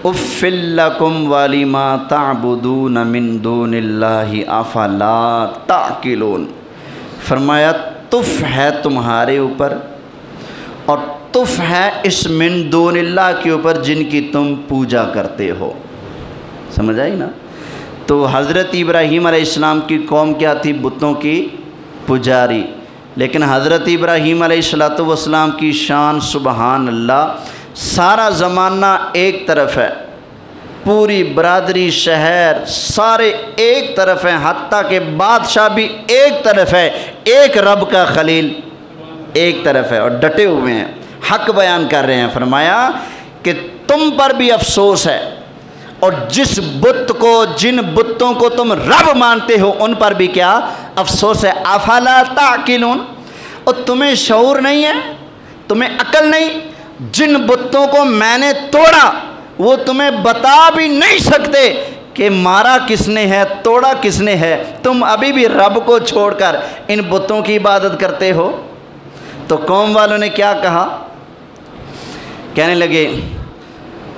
اُفٍّ لَکُمْ وَلِمَا تَعْبُدُونَ مِن دُونِ اللَّهِ أَفَلَا تَعْقِلُونَ۔ فرمایا تف ہے تمہارے اوپر اور تف ہے اس من دون اللہ کے اوپر جن کی تم پوجا کرتے ہو۔ سمجھ آئی نا؟ تو حضرت ابراہیم علیہ السلام کی قوم کیا تھی؟ بتوں کی پجاری. لیکن حضرت ابراہیم علیہ السلام کی شان سبحان اللہ، سارا زمانہ ایک طرف ہے، پوری برادری شہر سارے ایک طرف ہیں، حتیٰ کہ بادشاہ بھی ایک طرف ہے، ایک رب کا خلیل ایک طرف ہے اور ڈٹے ہوئے ہیں، حق بیان کر رہے ہیں. فرمایا کہ تم پر بھی افسوس ہے اور جس بت کو، جن بتوں کو تم رب مانتے ہو ان پر بھی کیا افسوس ہے. افلا تعقلون، اور تمہیں شعور نہیں ہے، تمہیں عقل نہیں؟ جن بتوں کو میں نے توڑا وہ تمہیں بتا بھی نہیں سکتے کہ مارا کس نے ہے، توڑا کس نے ہے، تم ابھی بھی رب کو چھوڑ کر ان بتوں کی عبادت کرتے ہو. تو قوم والوں نے کیا کہا؟ کہنے لگے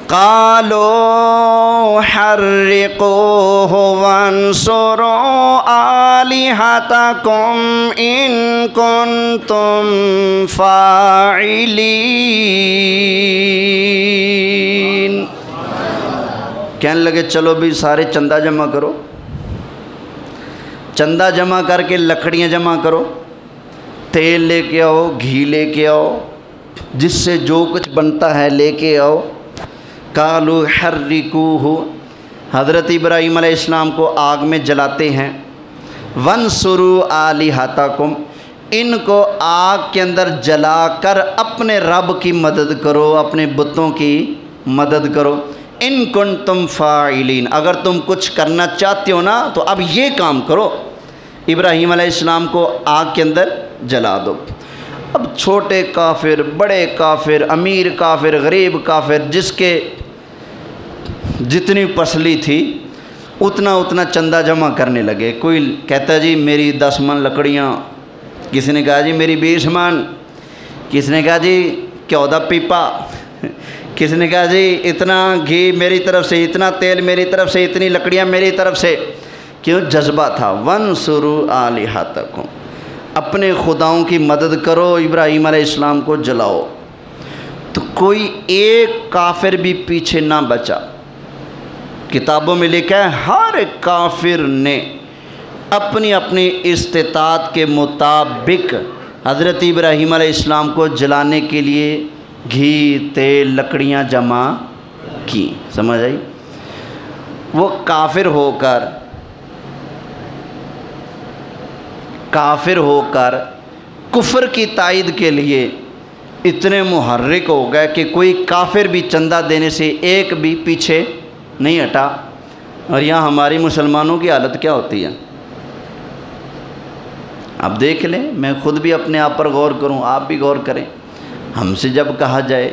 قالوا حرقوه وانصروا آلهتكم إن كنتم فاعلين. کہنے لگے چلو بھی سارے چندہ جمع کرو، چندہ جمع کر کے لکڑیاں جمع کرو، تیل لے کے آؤ، گھی لے کے آؤ، جس سے جو کچھ بنتا ہے لے کے آؤ. قالوا حرقوه، حضرت ابراہیم علیہ السلام کو آگ میں جلاتے ہیں. وانصروا آلہتکم، ان کو آگ کے اندر جلا کر اپنے رب کی مدد کرو، اپنے بتوں کی مدد کرو. ان کنتم فاعلین، اگر تم کچھ کرنا چاہتے ہو نا تو اب یہ کام کرو، ابراہیم علیہ السلام کو آگ کے اندر جلا دو. اب چھوٹے کافر، بڑے کافر، امیر کافر، غریب کافر، جس کے جتنی پسلی تھی اتنا چندہ جمع کرنے لگے. کوئی کہتا جی میری 10 من لکڑیاں، کسی نے کہا جی میری 20 من، کسی نے کہا جی 14 پیپا، کسی نے کہا جی اتنا گھی میری طرف سے، اتنا تیل میری طرف سے، اتنی لکڑیاں میری طرف سے. کیوں؟ جذبہ تھا. وانصروا آلہتکم، اپنے خداؤں کی مدد کرو، ابراہیم علیہ السلام کو جلاؤ. تو کوئی ایک کافر بھی پیچھے نہ بچا. کتابوں میں لکھا ہے ہر کافر نے اپنی اپنی استطاعت کے مطابق حضرت ابراہیم علیہ السلام کو جلانے کے لیے گھی، تیل، لکڑیاں جمع کی. سمجھ آئی؟ وہ کافر ہو کر کفر کی تائید کے لیے اتنے محرک ہو گئے کہ کوئی کافر بھی چندہ دینے سے ایک بھی پیچھے نہیں ہٹا. اور یہاں ہماری مسلمانوں کی حالت کیا ہوتی ہے آپ دیکھ لیں. میں خود بھی اپنے آپ پر غور کروں، آپ بھی غور کریں. ہم سے جب کہا جائے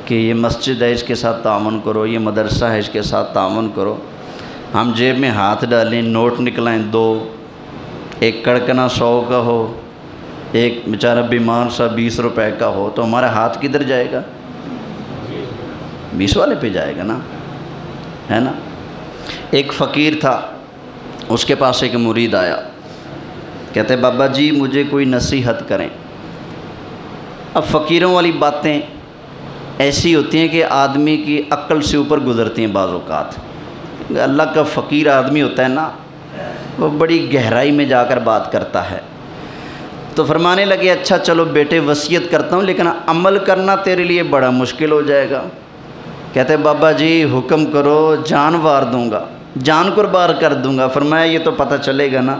کہ یہ مسجد ہے اس کے ساتھ تعاون کرو، یہ مدرسہ ہے اس کے ساتھ تعاون کرو، ہم جیب میں ہاتھ ڈالیں، نوٹ نکلائیں 2، ایک کڑکنا 100 کا ہو، ایک بیچارہ بیمار سا 20 روپے کا ہو، تو ہمارا ہاتھ کدھر جائے گا؟ 20 والے پہ جائے گا نا، ہے نا. ایک فقیر تھا، اس کے پاس ایک مرید آیا، کہتے بابا جی مجھے کوئی نصیحت کریں. اب فقیروں والی باتیں ایسی ہوتی ہیں کہ آدمی کی عقل سے اوپر گزرتی ہیں بعض اوقات. اللہ کا فقیر آدمی ہوتا ہے نا، وہ بڑی گہرائی میں جا کر بات کرتا ہے. تو فرمانے لگے اچھا چلو بیٹے وصیت کرتا ہوں لیکن عمل کرنا تیرے لیے بڑا مشکل ہو جائے گا. کہتے بابا جی حکم کرو، جان وار دوں گا، جان قربان کر دوں گا. فرمایا یہ تو پتہ چلے گا نا.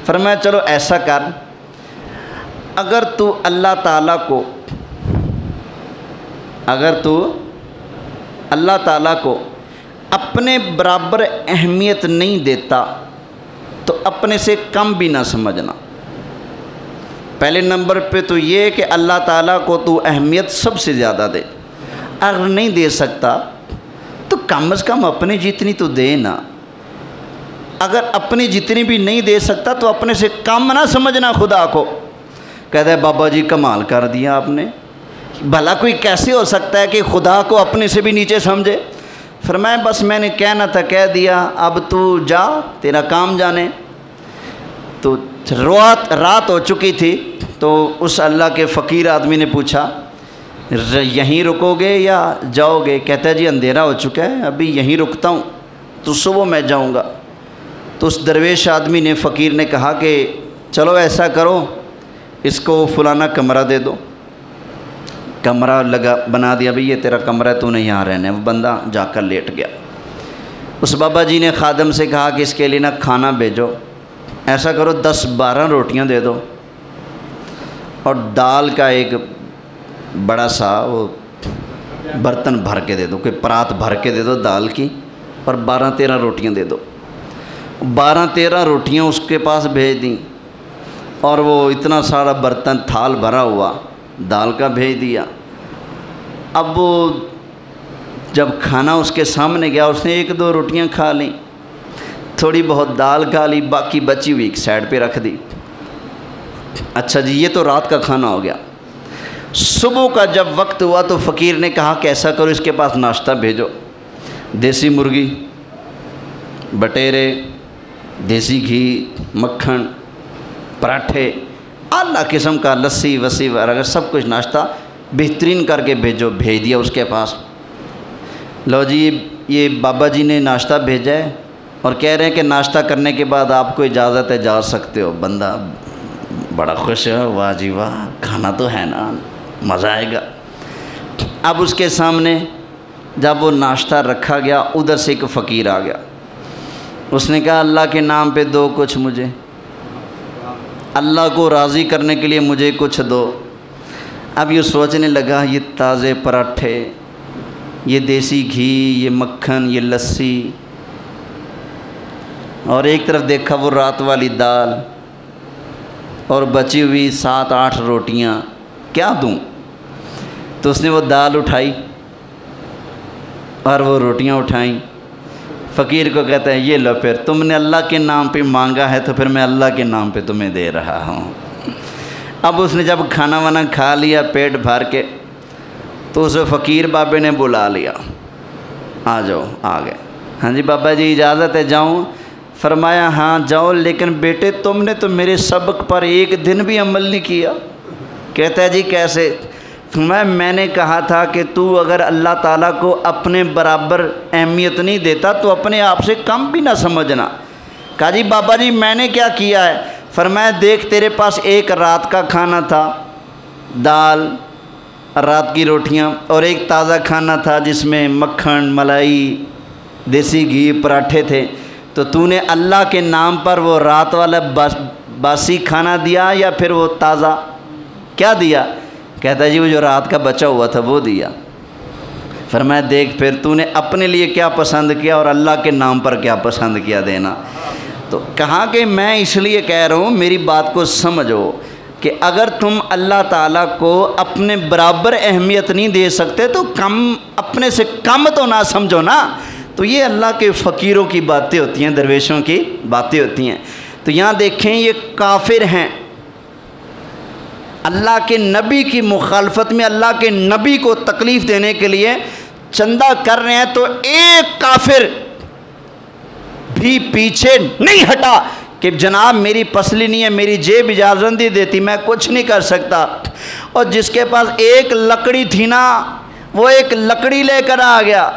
فرمایا چلو ایسا کر، اگر تو اللہ تعالیٰ کو اپنے برابر اہمیت نہیں دیتا تو اپنے سے کم بھی نہ سمجھنا. پہلے نمبر پہ تو یہ کہ اللہ تعالیٰ کو تو اہمیت سب سے زیادہ دے. اگر نہیں دے سکتا تو کم از کم اپنے جتنی تو دے نا. اگر اپنی جتنی بھی نہیں دے سکتا تو اپنے سے کم نہ سمجھنا خدا کو. کہتا ہے بابا جی کمال کر دیا آپ نے، بھلا کوئی کیسے ہو سکتا ہے کہ خدا کو اپنے سے بھی نیچے سمجھے. فرمایا بس میں نے کہنا تھا کہہ دیا، اب تو جا، تیرا کام جانے. تو رات ہو چکی تھی تو اس اللہ کے فقیر آدمی نے پوچھا یہیں رکو گے یا جاؤ گے؟ کہتا ہے جی اندھیرا ہو چکا ہے، ابھی یہیں رکتا ہوں تو صبح میں جاؤں گا. تو اس درویش آدمی نے، فقیر نے کہا کہ چلو ایسا کرو، اس کو فلانا کمرہ دے دو۔ کمرہ بنا دیا، بھئی یہ تیرا کمرہ ہے، تو نے یہاں رہنا ہے۔ وہ بندہ جا کر لیٹ گیا۔ اس بابا جی نے خادم سے کہا کہ اس کے لیے کھانا بھیجو، ایسا کرو 10-12 روٹیاں دے دو اور دال کا ایک بڑا سا وہ برتن بھر کے دے دو، کوئی پرات بھر کے دے دو دال کی، اور 12-13 روٹیاں دے دو۔ 12-13 روٹیاں اس کے پاس بھیج دیں، اور وہ اتنا سارا برتن تھال بھرا ہوا دال کا بھیج دیا۔ اب وہ جب کھانا اس کے سامنے گیا، اس نے 1-2 روٹیاں کھا لیں، تھوڑی بہت دال کھا لی، باقی بچی ہوئی ایک سائڈ پہ رکھ دی۔ اچھا جی، یہ تو رات کا کھانا ہو گیا۔ صبح کا جب وقت ہوا تو فقیر نے کہا کہ ایسا کرو، اس کے پاس ناشتہ بھیجو، دیسی مرغی، بٹیرے، دیسی گھی، مکھن، پراٹھے، اعلیٰ قسم کا لسی وسی وغیرہ سب کچھ ناشتہ بہترین کر کے بھیجو۔ بھیج دیا اس کے پاس۔ لو جی، یہ بابا جی نے ناشتہ بھیجا ہے اور کہہ رہے ہیں کہ ناشتہ کرنے کے بعد آپ کو اجازت ہے، جا سکتے ہو۔ بندہ بڑا خوش ہے، واہ جی واہ، کھانا تو ہے نا، مزہ آئے گا۔ اب اس کے سامنے جب وہ ناشتہ رکھا گیا، ادھر سے ایک فقیر آ گیا۔ اس نے کہا اللہ کے نام پہ دو کچھ مجھے، اللہ کو راضی کرنے کے لیے مجھے کچھ دو۔ اب یہ سوچنے لگا، یہ تازے پراٹھے، یہ دیسی گھی، یہ مکھن، یہ لسی، اور ایک طرف دیکھا وہ رات والی دال اور بچی ہوئی 7-8 روٹیاں، کیا دوں؟ تو اس نے وہ دال اٹھائی اور وہ روٹیاں اٹھائیں۔ فقیر کو کہتا ہے یہ لو، پھر تم نے اللہ کے نام پہ مانگا ہے تو پھر میں اللہ کے نام پہ تمہیں دے رہا ہوں۔ اب اس نے جب کھانا وانا کھا لیا پیٹ بھر کے، تو اسے فقیر بابے نے بلا لیا، آ جاؤ، آ گئے۔ ہاں جی بابا جی اجازت ہے جاؤں؟ فرمایا ہاں جاؤ، لیکن بیٹے تم نے تو میرے سبق پر ایک دن بھی عمل نہیں کیا۔ کہتا ہے جی کیسے؟ فرمایا میں نے کہا تھا کہ تو اگر اللہ تعالیٰ کو اپنے برابر اہمیت نہیں دیتا تو اپنے آپ سے کم بھی نہ سمجھنا۔ کہا جی بابا جی میں نے کیا کیا ہے؟ فرمایا دیکھ تیرے پاس ایک رات کا کھانا تھا، دال، رات کی روٹیاں، اور ایک تازہ کھانا تھا جس میں مکھن، ملائی، دیسی گھی، پراٹھے تھے۔ تو نے اللہ کے نام پر وہ رات والا باسی کھانا دیا یا پھر وہ تازہ کیا دیا؟ کہتا ہے جی وہ جو رات کا بچا ہوا تھا وہ دیا۔ فرمایا دیکھ پھر تو نے اپنے لیے کیا پسند کیا اور اللہ کے نام پر کیا پسند کیا دینا۔ تو کہا کہ میں اس لیے کہہ رہا ہوں، میری بات کو سمجھو کہ اگر تم اللہ تعالیٰ کو اپنے برابر اہمیت نہیں دے سکتے تو کم، اپنے سے کم تو نہ سمجھو نا۔ تو یہ اللہ کے فقیروں کی باتیں ہوتی ہیں، درویشوں کی باتیں ہوتی ہیں۔ تو یہاں دیکھیں یہ کافر ہیں، اللہ کے نبی کی مخالفت میں اللہ کے نبی کو تکلیف دینے کے لیے چندہ کر رہے ہیں، تو ایک کافر بھی پیچھے نہیں ہٹا کہ جناب میری پسلی نہیں ہے، میری جیب اجازت نہیں دیتی، میں کچھ نہیں کر سکتا۔ اور جس کے پاس ایک لکڑی تھی نا، وہ ایک لکڑی لے کر آ گیا،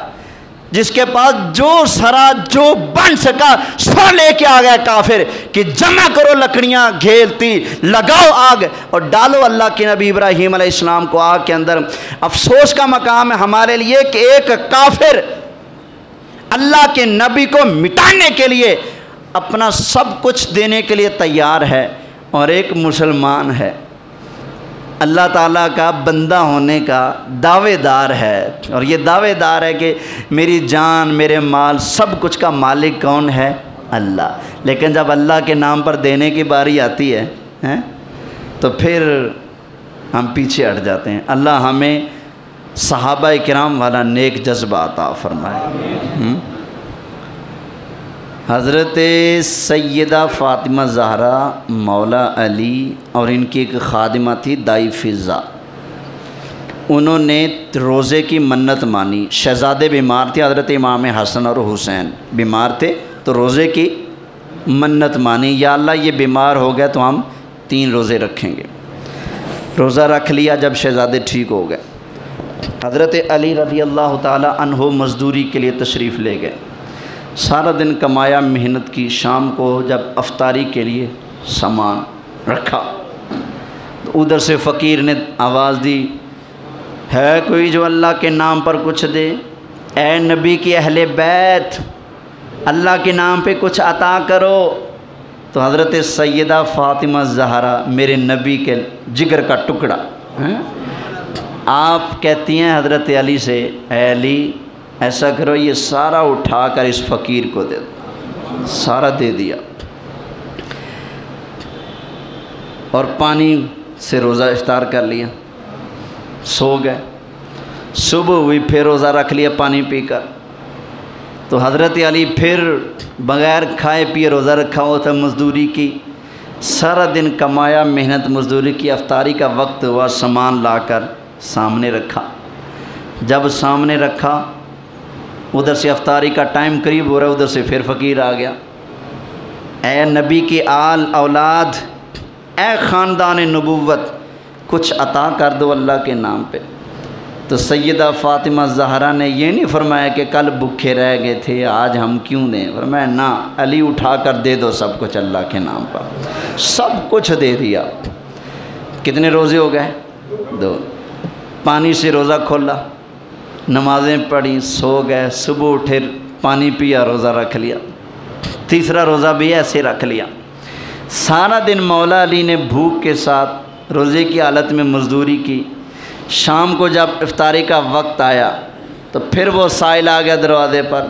جس کے پاس جو سرا جو بن سکا سو لے کے آ گیا کافر کہ جمع کرو لکڑیاں، گھیلتی لگاؤ آگ اور ڈالو اللہ کے نبی ابراہیم علیہ السلام کو آگ کے اندر۔ افسوس کا مقام ہے ہمارے لیے کہ ایک کافر اللہ کے نبی کو مٹانے کے لیے اپنا سب کچھ دینے کے لیے تیار ہے، اور ایک مسلمان ہے، اللہ تعالیٰ کا بندہ ہونے کا دعوے دار ہے، اور یہ دعوے دار ہے کہ میری جان، میرے مال، سب کچھ کا مالک کون ہے؟ اللہ۔ لیکن جب اللہ کے نام پر دینے کی باری آتی ہے تو پھر ہم پیچھے ہٹ جاتے ہیں۔ اللہ ہمیں صحابہ کرام والا نیک جذبہ عطا فرمائے۔ حضرت سیدہ فاطمہ زہرا مولا علی اور ان کی ایک خادمہ تھی دائی فضہ، انہوں نے روزے کی منت مانی۔ شہزادے بیمار تھے، حضرت امام حسن اور حسین بیمار تھے، تو روزے کی منت مانی، یا اللہ یہ بیمار ہو گیا تو ہم 3 روزے رکھیں گے۔ روزہ رکھ لیا، جب شہزادے ٹھیک ہو گئے، حضرت علی رضی اللہ تعالی عنہ مزدوری کے لیے تشریف لے گئے۔ سارا دن کمایا، محنت کی، شام کو جب افطاری کے لیے سامان رکھا تو ادھر سے فقیر نے آواز دی، ہے کوئی جو اللہ کے نام پر کچھ دے؟ اے نبی کی اہل بیت، اللہ کے نام پہ کچھ عطا کرو۔ تو حضرت سیدہ فاطمہ زہرا، میرے نبی کے جگر کا ٹکڑا، آپ کہتی ہیں حضرت علی سے، اے علی ایسا کرو یہ سارا اٹھا کر اس فقیر کو دے دو۔ سارا دے دیا اور پانی سے روزہ افطار کر لیا، سو گئے۔ صبح ہوئی پھر روزہ رکھ لیا پانی پی کر۔ تو حضرت علی پھر بغیر کھائے پیے روزہ رکھا ہوا تھا، مزدوری کی، سارا دن کمایا، محنت مزدوری کی، افطاری کا وقت ہوا، سامان لا کر سامنے رکھا۔ جب سامنے رکھا ادھر سے افطاری کا ٹائم قریب ہو رہا ہے، ادھر سے پھر فقیر آ گیا، اے نبی کی آل اولاد، اے خاندان نبوت، کچھ عطا کر دو اللہ کے نام پہ۔ تو سیدہ فاطمہ زہرا نے یہ نہیں فرمایا کہ کل بھوکے رہ گئے تھے آج ہم کیوں دیں، فرمایا نہ، علی اٹھا کر دے دو سب کچھ اللہ کے نام پر۔ سب کچھ دے دیا۔ کتنے روزے ہو گئے؟ 2۔ پانی سے روزہ کھولا، نمازیں پڑھی، سو گئے، صبح اٹھے پانی پیا، روزہ رکھ لیا۔ تیسرا روزہ بھی ایسے رکھ لیا۔ سارا دن مولا علی نے بھوک کے ساتھ روزے کی حالت میں مزدوری کی۔ شام کو جب افطاری کا وقت آیا تو پھر وہ سائل آ گیا دروازے پر،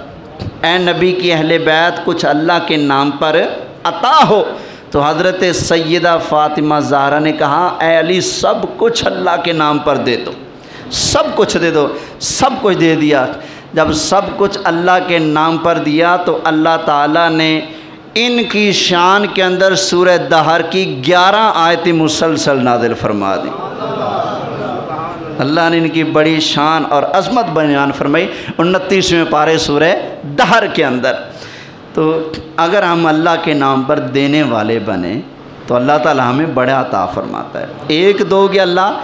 اے نبی کی اہل بیت، کچھ اللہ کے نام پر عطا ہو۔ تو حضرت سیدہ فاطمہ زہرا نے کہا، اے علی سب کچھ اللہ کے نام پر دے دو، سب کچھ دے دو۔ سب کچھ دے دیا۔ جب سب کچھ اللہ کے نام پر دیا تو اللہ تعالیٰ نے ان کی شان کے اندر سورہ دہر کی 11 آیتیں مسلسل نازل فرما دی۔ اللہ نے ان کی بڑی شان اور عظمت بیان فرمائی 29ویں پارے سورہ دہر کے اندر۔ تو اگر ہم اللہ کے نام پر دینے والے بنیں تو اللہ تعالیٰ ہمیں بڑا عطا فرماتا ہے۔ ایک دو گے اللہ،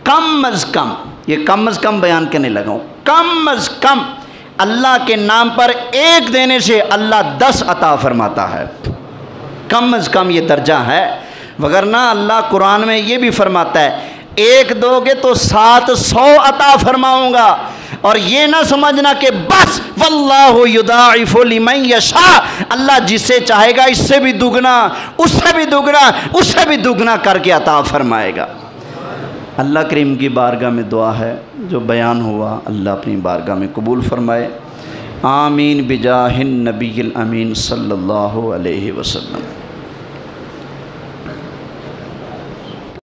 کم از کم، یہ کم از کم بیان کرنے لگا ہوں، کم از کم اللہ کے نام پر ایک دینے سے اللہ 10 عطا فرماتا ہے، کم از کم یہ درجہ ہے۔ وگرنہ اللہ قرآن میں یہ بھی فرماتا ہے، ایک دو گے تو 700 عطا فرماؤں گا۔ اور یہ نہ سمجھنا کہ بس واللہ یضاعف لمن یشاء، اللہ جسے چاہے گا اس سے بھی دگنا، اس سے بھی دگنا، اس سے بھی دگنا کر کے عطا فرمائے گا۔ اللہ کریم کی بارگاہ میں دعا ہے، جو بیان ہوا اللہ اپنی بارگاہ میں قبول فرمائے۔ آمین بجاہ النبی الامین صلی اللہ علیہ وسلم۔